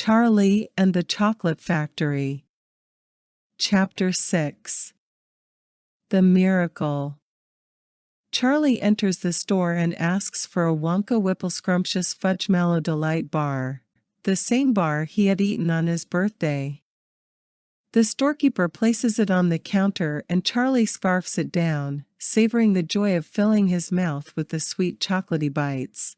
Charlie and the Chocolate Factory. Chapter 6. The Miracle. Charlie enters the store and asks for a Wonka Whipple Scrumptious Fudge Mallow Delight bar, the same bar he had eaten on his birthday. The storekeeper places it on the counter and Charlie scarfs it down, savoring the joy of filling his mouth with the sweet chocolatey bites.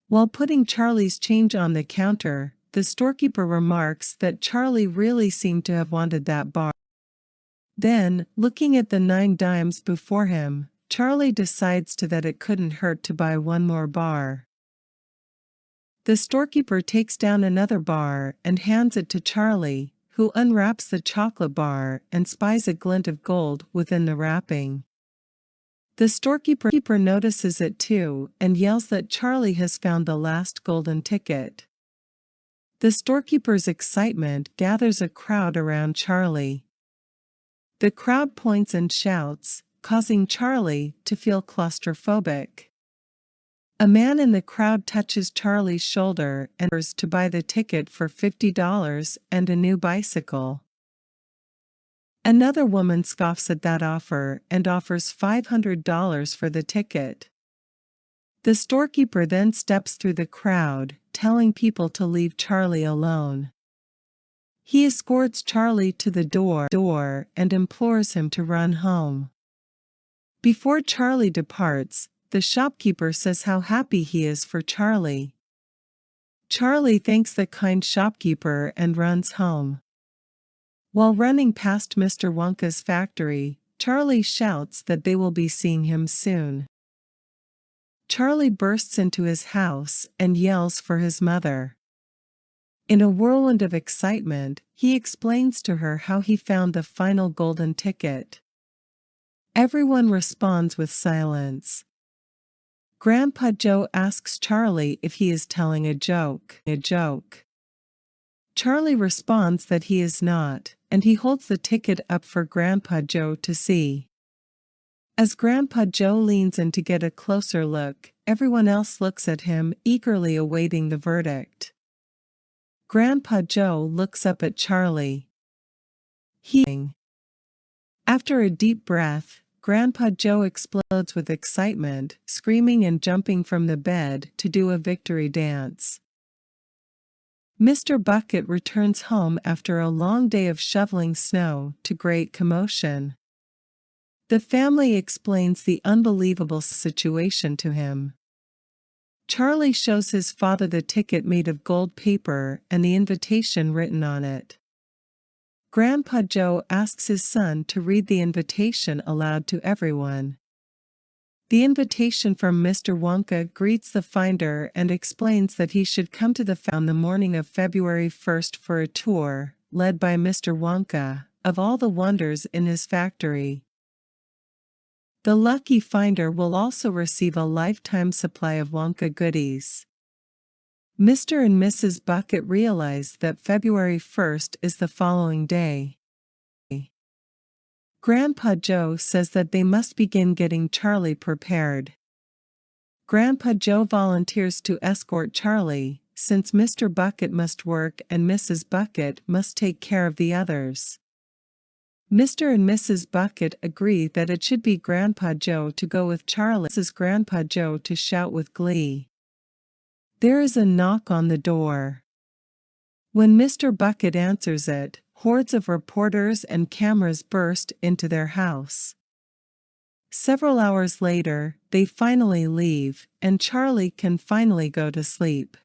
While putting Charlie's change on the counter, the storekeeper remarks that Charlie really seemed to have wanted that bar. Then, looking at the 9 dimes before him, Charlie decides that it couldn't hurt to buy one more bar. The storekeeper takes down another bar and hands it to Charlie, who unwraps the chocolate bar and spies a glint of gold within the wrapping. The storekeeper notices it too and yells that Charlie has found the last golden ticket. The storekeeper's excitement gathers a crowd around Charlie. The crowd points and shouts, causing Charlie to feel claustrophobic. A man in the crowd touches Charlie's shoulder and offers to buy the ticket for $50 and a new bicycle. Another woman scoffs at that offer and offers $500 for the ticket. The storekeeper then steps through the crowd, telling people to leave Charlie alone. He escorts Charlie to the door and implores him to run home. Before Charlie departs, the shopkeeper says how happy he is for Charlie. Charlie thanks the kind shopkeeper and runs home. While running past Mr. Wonka's factory, Charlie shouts that they will be seeing him soon. Charlie bursts into his house and yells for his mother. In a whirlwind of excitement, he explains to her how he found the final golden ticket. Everyone responds with silence. Grandpa Joe asks Charlie if he is telling a joke. Charlie responds that he is not, and he holds the ticket up for Grandpa Joe to see. As Grandpa Joe leans in to get a closer look, everyone else looks at him, eagerly awaiting the verdict. Grandpa Joe looks up at Charlie. After a deep breath, Grandpa Joe explodes with excitement, screaming and jumping from the bed to do a victory dance. Mr. Bucket returns home after a long day of shoveling snow, to great commotion. The family explains the unbelievable situation to him. Charlie shows his father the ticket made of gold paper and the invitation written on it. Grandpa Joe asks his son to read the invitation aloud to everyone. The invitation from Mr. Wonka greets the finder and explains that he should come to the factory on the morning of February 1st for a tour, led by Mr. Wonka, of all the wonders in his factory. The lucky finder will also receive a lifetime supply of Wonka goodies. Mr. and Mrs. Bucket realize that February 1st is the following day. Grandpa Joe says that they must begin getting Charlie prepared. Grandpa Joe volunteers to escort Charlie, since Mr. Bucket must work and Mrs. Bucket must take care of the others. Mr. and Mrs. Bucket agree that it should be Grandpa Joe to go with Charlie. This is Grandpa Joe to shout with glee. There is a knock on the door. When Mr. Bucket answers it, hordes of reporters and cameras burst into their house. Several hours later, they finally leave, and Charlie can finally go to sleep.